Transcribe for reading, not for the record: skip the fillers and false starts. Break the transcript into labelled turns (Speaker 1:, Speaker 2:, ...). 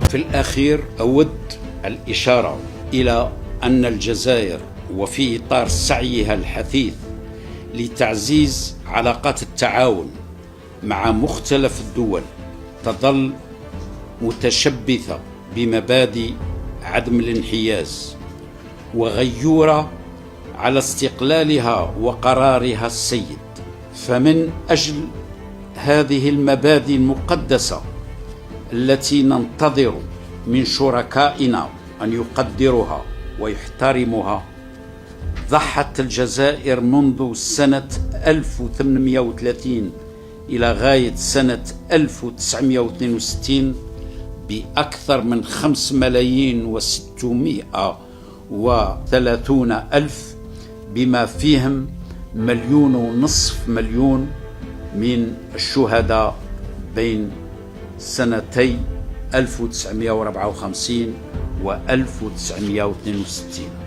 Speaker 1: في الأخير أود الإشارة إلى أن الجزائر وفي إطار سعيها الحثيث لتعزيز علاقات التعاون مع مختلف الدول تظل متشبثة بمبادئ عدم الانحياز وغيورة على استقلالها وقرارها السيد. فمن أجل هذه المبادئ المقدسة التي ننتظر من شركائنا أن يقدروها ويحترموها، ضحت الجزائر منذ سنة 1830 إلى غاية سنة 1962 بأكثر من 5,630,000 بما فيهم 1.5 مليون من الشهداء بين سنتي 1954 و 1962.